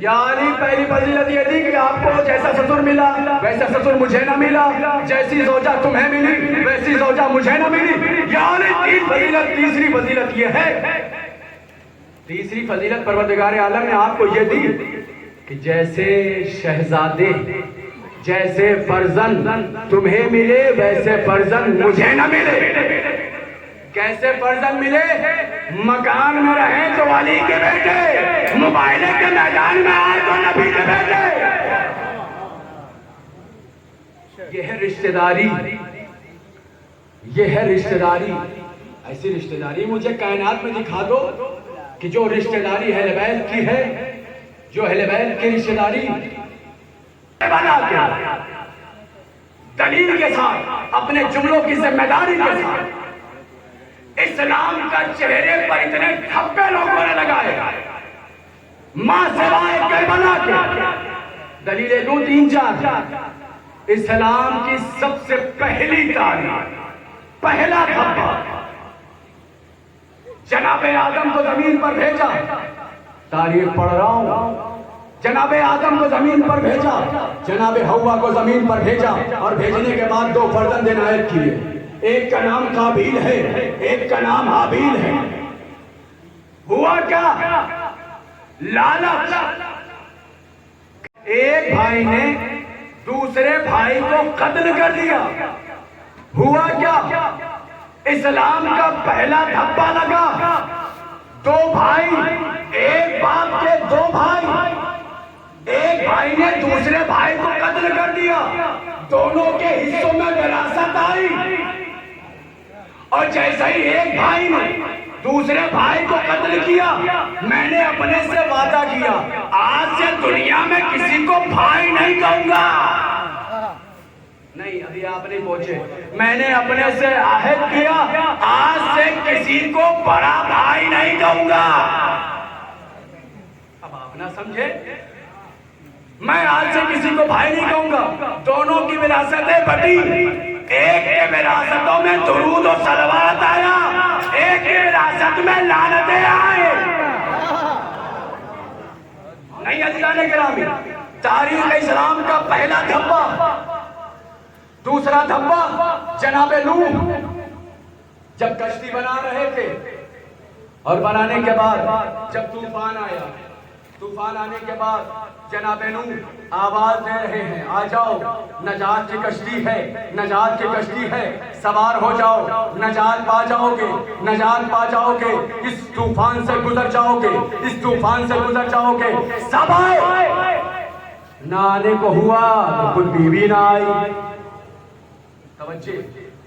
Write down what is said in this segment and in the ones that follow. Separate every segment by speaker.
Speaker 1: یعنی پہلی فضیلت یہ تھی کہ آپ کو جیسا سسر ملا ویسا سسر مجھے نہ ملا، جیسی زوجہ تمہیں ملی ویسی زوجہ مجھے نہ ملی۔ یعنی تین فضیلت۔ تیسری فضیلت یہ ہے، تیسری فضیلت پروردگار عالم نے آپ کو یہ دی کہ جیسے شہزادے، جیسے فرزند تمہیں ملے ویسے فرزند مجھے نہ ملے۔ کیسے فرزند ملے؟ مکان میں رہیں تو علی کے بیٹے، مباہلے کے میدان میں آئے تو نبی کے بیٹے۔ یہ ہے رشتہ داری، یہ ہے رشتہ داری۔ ایسی رشتہ داری مجھے کائنات میں دکھا دو کہ جو رشتہ داری اہل بیت کی ہے، جو اہل بیت کی رشتہ داری بنا کے دلیل کے ساتھ، اپنے جملوں کی ذمہ داری کے ساتھ اسلام کا چہرے پر اتنے تھپے لوگوں نے لگائے، ماں سوائے کربلا کے۔ دلیلیں دو تین چار۔ اسلام کی سب سے پہلی تاریخ، پہلا تھپا جناب آدم کو زمین پر بھیجا، تاریخ پڑھ رہا ہوں، جناب آدم کو زمین پر بھیجا، جناب حوا کو زمین پر بھیجا، اور بھیجنے کے بعد دو فرزند عنایت کیے، ایک کا نام قابیل ہے، ایک کا نام حابیل ہے۔ ہوا کیا؟ لالچ۔ ایک بھائی نے دوسرے بھائی کو قتل کر دیا۔ ہوا کیا؟ اسلام کا پہلا دھبا لگا۔ دو بھائی، ایک باپ کے دو بھائی، ایک بھائی نے دوسرے بھائی کو قتل کر دیا، دونوں کے حصوں میں وراثت آئی۔ اور جیسا ہی ایک بھائی نے دوسرے بھائی کو قتل کیا، میں نے اپنے سے وعدہ کیا آج سے دنیا میں کسی کو بھائی نہیں کہوں گا۔ نہیں، ابھی آپ نہیں پہنچے۔ میں نے اپنے سے عہد کیا آج سے کسی کو بڑا بھائی نہیں کہوں گا۔ اب آپ نہ سمجھے، میں آج سے کسی کو بھائی نہیں کہوں گا۔ دونوں کی وراثتیں بٹی، ایک کے وراثتوں میں درود و صلوات آیا، ایک کے وراثت میں لعنتیں آئے۔ نہیں عزیزان گرامی، تاریخ اسلام کا پہلا دھبا۔ دوسرا دھبا جناب نوح، جب کشتی بنا رہے تھے اور بنانے کے بعد جب طوفان آیا، طوفان آنے کے بعد جناب نوح آواز دے رہے ہیں آ جاؤ، نجات کی کشتی ہے، نجات کی کشتی ہے، سوار ہو جاؤ، نجات پا جاؤ گے، نجات پا جاؤ گے، اس طوفان سے گزر جاؤ گے، اس طوفان سے گزر جاؤ گے۔ سب آئے، نہ آنے کو ہوا تو خود بیوی نہ آئی۔ توجہ،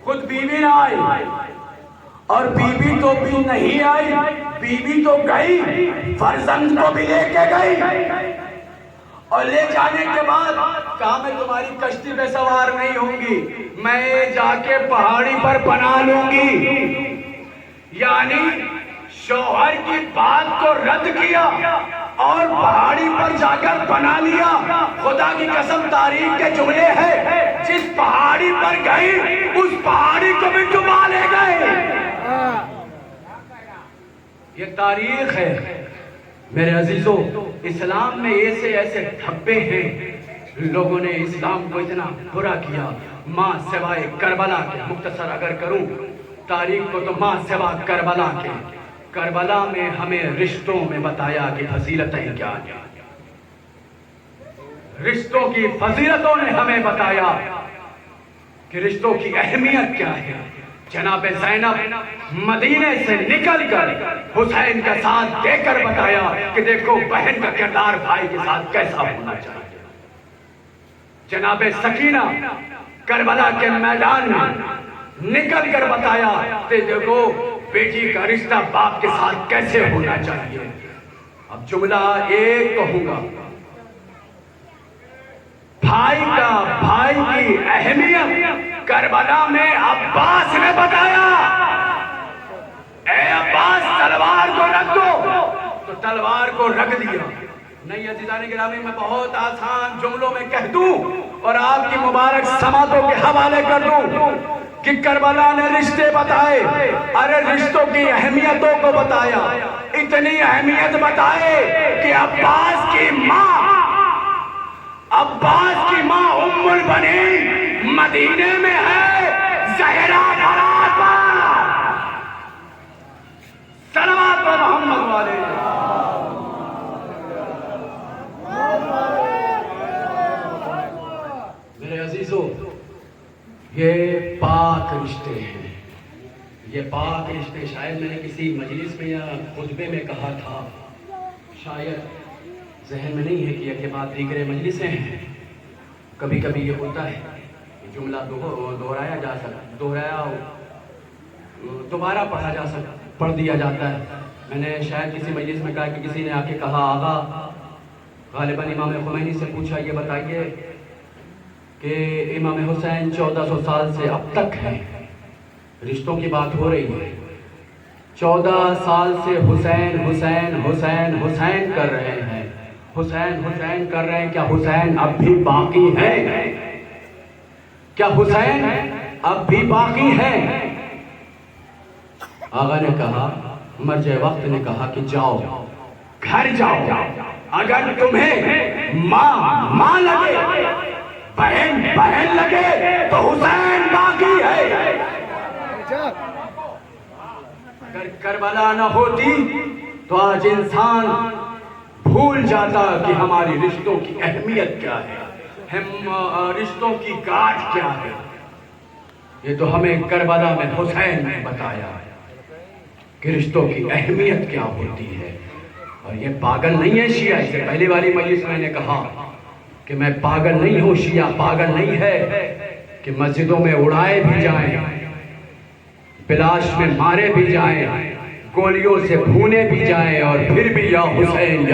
Speaker 1: خود بیوی نہ آئی، اور بیوی تو بھی نہیں آئی، بیوی تو گئی، فرزند کو بھی لے کے گئی، اور لے جانے کے بعد کہا میں تمہاری کشتی پہ سوار نہیں ہوں گی، میں جا کے پہاڑی پر بنا لوں گی۔ یعنی شوہر کی بات کو رد کیا اور پہاڑی پر جا کر بنا لیا۔ خدا کی قسم، تاریخ کے جملے ہیں، جس پہاڑی پر گئی اس پہاڑی کو بھی ڈبا لے گئے۔ یہ تاریخ ہے میرے عزیزوں۔ اسلام میں ایسے ایسے دھبے ہیں، لوگوں نے اسلام کو اتنا برا کیا۔ ماں سوائے کربلا کے، مختصر اگر کروں تاریخ کو تو ماں سوا کربلا کے، کربلا میں ہمیں رشتوں میں بتایا کہ فضیلتیں کیا ہیں، رشتوں کی فضیلتوں نے ہمیں بتایا کہ رشتوں کی اہمیت کیا ہے۔ جناب زینب مدینے سے نکل کر حسین کا ساتھ دے کر بتایا کہ دیکھو بہن کا کردار بھائی کے ساتھ کیسا ہونا چاہیے۔ جناب سکینہ کربلا کے میدان میں نکل کر بتایا کہ دیکھو بیٹی کا رشتہ باپ کے ساتھ کیسے ہونا چاہیے۔ اب جملہ ایک کہوں گا، بھائی کا، بھائی کی اہمیت کربلا میں عباس نے بتایا۔ اے عباس تلوار کو رکھ دو، تو تلوار کو رکھ دیا۔ نہیں عزیزان گرامی، میں بہت آسان جملوں میں کہہ دوں اور آپ کی مبارک سماعتوں کے حوالے کر دوں کہ کربلا نے رشتے بتائے، ارے رشتوں کی اہمیتوں کو بتایا، اتنی اہمیت بتائے کہ عباس کی ماں نہیں، مدینے میں ہے زہرا فرات پر۔ صلوات محمد والے۔ میرے عزیزو، یہ پاک رشتے ہیں، یہ پاک رشتے۔ شاید میں نے کسی مجلس میں یا خطبے میں کہا تھا، شاید ذہن میں نہیں ہے کہ یہ بات دیگر مجلسیں ہیں۔ کبھی کبھی یہ ہوتا ہے جملہ دہرایا جا سکتا، دوبارہ پڑھ دیا جاتا ہے۔ میں نے شاید کسی مجلس میں کہا کہ کسی نے آ کے کہا، آغا غالباً امام خمینی سے پوچھا، یہ بتائیے کہ امام حسین 1400 سال سے اب تک ہیں، رشتوں کی بات ہو رہی ہے، 14 سال سے حسین حسین حسین حسین کر رہے ہیں، حسین حسین کر رہے ہیں، کیا حسین اب بھی باقی ہے؟ کیا حسین اب بھی باقی ہے؟ آقا نے کہا، مرجع وقت نے کہا کہ جاؤ، گھر جاؤ، اگر تمہیں ماں لگے، بہن لگے تو حسین باقی ہے۔ اگر کربلا نہ ہوتی تو آج انسان بھول جاتا کہ ہماری رشتوں کی اہمیت کیا ہے، رشتوں کی گاٹھ کیا ہے۔ یہ تو ہمیں کربلا میں حسین نے بتایا کہ رشتوں کی اہمیت کیا ہوتی ہے۔ اور یہ پاگل نہیں ہے شیعہ، اس سے پہلی والی مجلس میں نے کہا کہ میں پاگل نہیں ہوں، شیعہ پاگل نہیں ہے کہ مسجدوں میں اڑائے بھی جائیں، پلاش میں مارے بھی جائیں، گولیوں سے بھونے بھی جائیں، اور پھر بھی یا حسین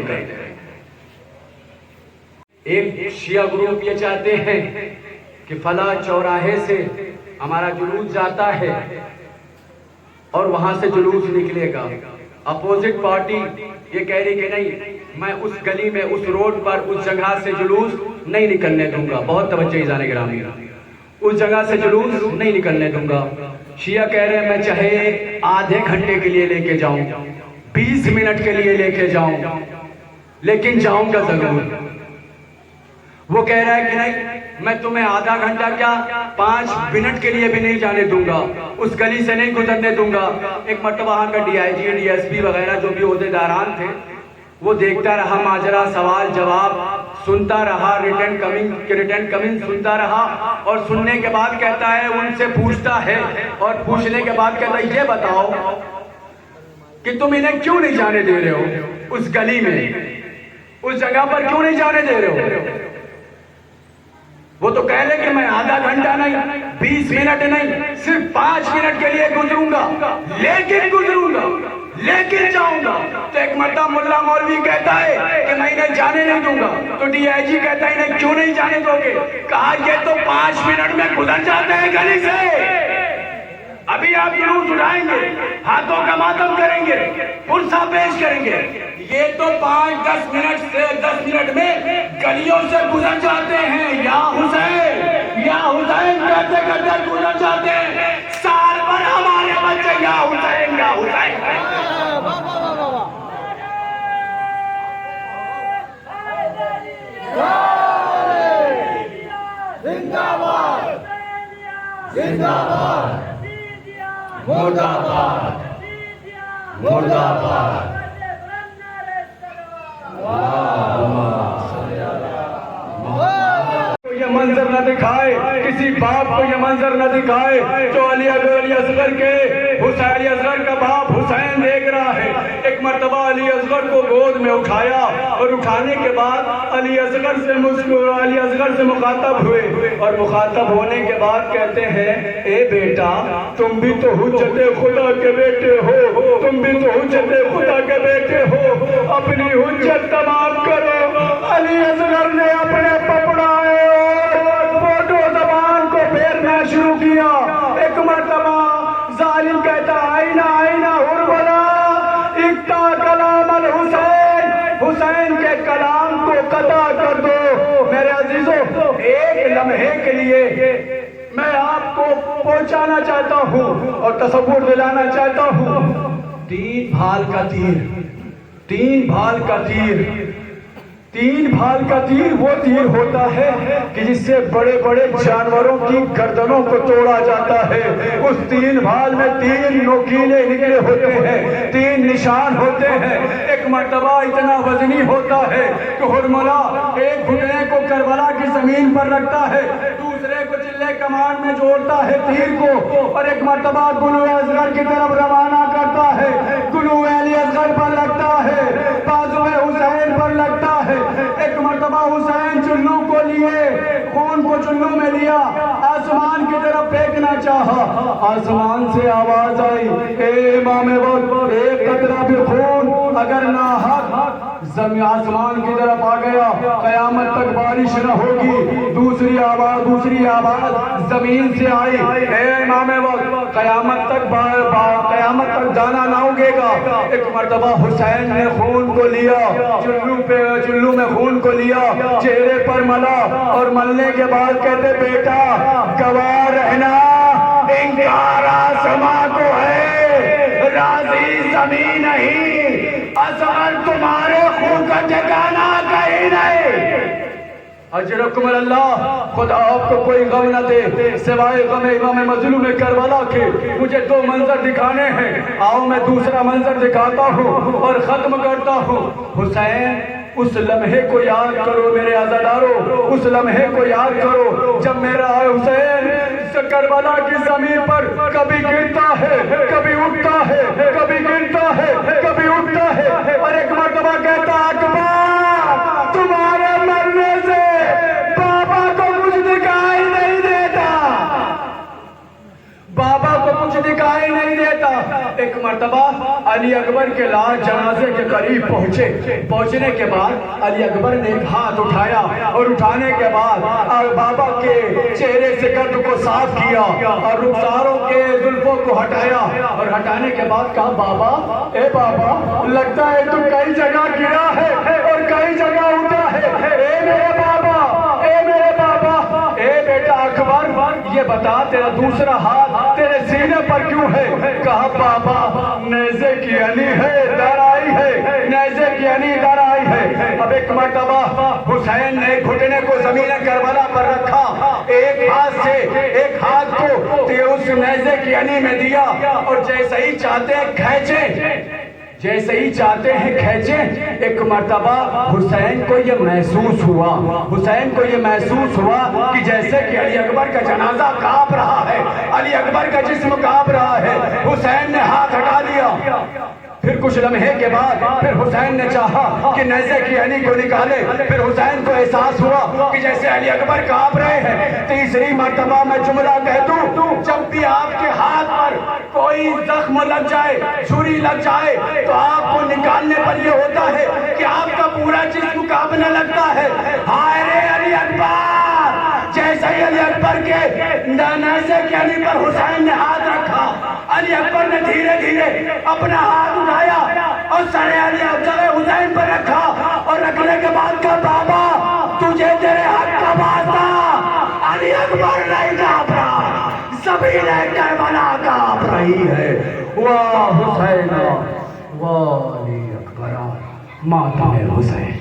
Speaker 1: کرتے ہیں۔ ایک شیعہ گروپ یہ چاہتے ہیں کہ فلاں چوراہے سے ہمارا جلوس جاتا ہے اور وہاں سے جلوس نکلے گا، اپوزٹ پارٹی یہ کہہ رہی کہ نہیں، میں اس گلی میں، اس روڈ پر، اس جگہ سے جلوس نہیں نکلنے دوں گا۔ بہت توجہ عزیزان گرامی، اس جگہ سے جلوس نہیں نکلنے دوں گا۔ شیعہ کہہ رہے ہیں میں چاہے آدھے گھنٹے کے لیے لے کے جاؤں، 20 منٹ کے لیے لے کے جاؤں، لیکن جاؤں گا ضرور۔ وہ کہہ رہا ہے کہ نہیں، میں تمہیں آدھا گھنٹہ کیا 5 منٹ کے لیے بھی نہیں جانے دوں گا، اس گلی سے نہیں گزرنے دوں گا۔ ایک مرتبہ وہاں کا D I G, D S P وغیرہ جو بھی عہدیداران تھے، وہ دیکھتا رہا ماجرا، سوال جواب سنتا رہا، ریٹن کمنگ سنتا رہا، اور سننے کے بعد کہتا ہے، ان سے پوچھتا ہے، اور پوچھنے کے بعد کہتا ہے یہ بتاؤ کہ تم انہیں کیوں نہیں جانے دے رہے ہو، اس گلی میں، اس جگہ پر کیوں نہیں جانے دے رہے ہو؟ وہ تو کہہ رہے کہ میں آدھا گھنٹہ نہیں، 20 منٹ نہیں، صرف 5 منٹ کے لیے گزروں گا، لیکن جاؤں گا۔ تو ایک مرتبہ ملا مولوی کہتا ہے کہ میں انہیں جانے نہیں دوں گا، تو ڈی آئی جی کہتا ہے انہیں کیوں نہیں جانے دو گے؟ کہا یہ تو 5 منٹ میں گزر جاتے ہیں گلی سے، ابھی آپ جلوس اٹھائیں گے، ہاتھوں کا ماتم کریں گے، پرسہ پیش کریں گے، یہ تو 5-10 منٹ سے 10 منٹ میں گلیوں سے گزر جاتے ہیں، یا حسین کہتے کہتے گزر جاتے ہیں۔ سال پر ہمارے بچے یا حسین زندہ باد، زندہ باد، مرد آباد، مرد آباد۔ یہ منظر نہ دکھائے، کسی باپ کو یہ منظر نہ دکھائے جو علی اصغر کے، علی اصغر کا باپ حسین دیکھ رہا ہے۔ ایک مرتبہ علی اصغر کو گود میں اٹھایا، اور اٹھانے کے بعد علی اصغر سے مخاطب ہوئے، اور مخاطب ہونے کے بعد کہتے ہیں اے بیٹا تم بھی تو حجت خدا کے بیٹے ہو، تم بھی تو حجت خدا کے بیٹے ہو، اپنی حجت تمام کرو۔ علی اصغر نے اپنے پپڑائے اور فوٹو زبان کو پھیرنا شروع کیا۔ ایک مرتبہ ظالم کہتا آئینہ حربلا اقطع کلام الحسین، حسین کے کلام کو قطع کر دو۔ میرے عزیزو، ایک لمحے کے لیے میں آپ کو پہنچانا چاہتا ہوں اور تصور دلانا چاہتا ہوں، 3 بھال کا تیر تین بھال کا تیر وہ تیر ہوتا ہے کہ جس سے بڑے بڑے جانوروں کی گردنوں کو توڑا جاتا ہے. اس تین بھال میں تین نوکیلے نکلے ہوتے ہیں, تین نشان ہوتے ہیں. ایک مرتبہ اتنا وزنی ہوتا ہے کہ ہرملا ایک گھٹنے کو کربلا کی زمین پر رکھتا ہے, دوسرے کو چلے کمان میں جوڑتا ہے تیر کو, اور ایک مرتبہ گلو اصغر کی طرف روانہ کرتا ہے. گلو علی اصغر پر لگتا ہے, بازو حسین پر لگتا ہے. ایک مرتبہ حسین چلو کو لیے, خون کو چلو میں لیا, آسمان کی طرف پھینکنا چاہا. آسمان سے آواز آئی, اے امام وقت, ایک قطرہ بھی خون اگر ناحق زمین آسمان کی طرف آ گیا قیامت تک بارش نہ ہوگی. دوسری آواز زمین سے آئی, اے امام وقت, قیامت تک دانا نہ اگے گا. ایک مرتبہ حسین نے خون کو لیا, چلو میں خون کو لیا, چہرے پر ملا, اور ملنے کے بعد کہتے بیٹا گواہ رہنا, انکار آسمان کو ہے, راضی زمین نہیں, اصغر تمہارے خون کا ٹھکانہ کہیں نہیں. اجرکم اللہ, خدا آپ کو کوئی غم نہ دے سوائے غم امام مظلوم کربلا کے. مجھے دو منظر دکھانے ہیں, آؤ میں دوسرا منظر دکھاتا ہوں اور ختم کرتا ہوں. حسین, اس لمحے کو یاد کرو میرے عزادارو, اس لمحے کو یاد کرو جب میرا حسین کربلا کی زمین پر کبھی گرتا ہے, کبھی اٹھتا ہے, کبھی گرتا ہے, کبھی اٹھتا ہے, اور ایک مرتبہ کہتا اکبر تمہارے مرنے سے بابا کو کچھ دکھائی نہیں دیتا, بابا کو کچھ دکھائی نہیں دیتا. ایک مرتبہ علی اکبر کے لاش جنازے کے قریب پہنچنے کے بعد علی اکبر نے ایک ہاتھ اٹھایا, اور اٹھانے کے بعد بابا کے چہرے سے گرد کو صاف کیا, اور رخساروں کے زلفوں کو ہٹایا, اور ہٹانے کے بعد کہا بابا, اے بابا, لگتا ہے تم کئی جگہ گرا ہے اور کئی جگہ اٹھا ہے, اے میرے بابا, اے میرے بابا, اے بیٹا اکبر, یہ بتا تیرا دوسرا ہاتھ تیرے سینے پر کیوں ہے؟ کہا بابا نیزے کی علی ہے, در آئی ہے, نیزے کی علی در آئی ہے. اب ایک مرتبہ حسین نے گھٹنے کو زمین کربلا پر رکھا, ایک ہاتھ کو اس نیزے کی علی میں دیا, اور جیسے ہی چاہتے ہیں کھینچیں, ایک مرتبہ حسین کو یہ محسوس ہوا کہ جیسے کہ علی اکبر کا جنازہ کانپ رہا ہے, علی اکبر کا جسم کانپ رہا ہے. حسین نے ہاتھ ہٹا لیا. پھر کچھ لمحے کے بعد پھر حسین نے چاہا کہ نیزے کی علی کو نکالے. پھر حسین کو احساس ہوا کہ جیسے علی اکبر کانپ رہے ہیں. تیسری مرتبہ میں جملہ کہہ دوں, جب بھی آپ کے ہاتھ پر کوئی زخم لگ جائے, چھری لگ جائے, تو آپ کو نکالنے پر یہ ہوتا ہے کہ آپ کا پورا جسم کانپنے لگتا ہے. ہائے رے علی اکبر, جیسے ہی علی اکبر کے نیزے کی علی پر حسین نے ہاتھ رکھا, علی اکبر نے دھیرے دھیرے اپنا ہاتھ اٹھایا اور سر حسین پر رکھا, اور رکھنے کے بعد کہا بابا تجھے تیرے حق کا واسطہ, علی اکبر نہیں کانپ رہا, زمین کربلا کانپ رہی ہے. واہ حسین, واہ علی اکبر, ماتم حسین.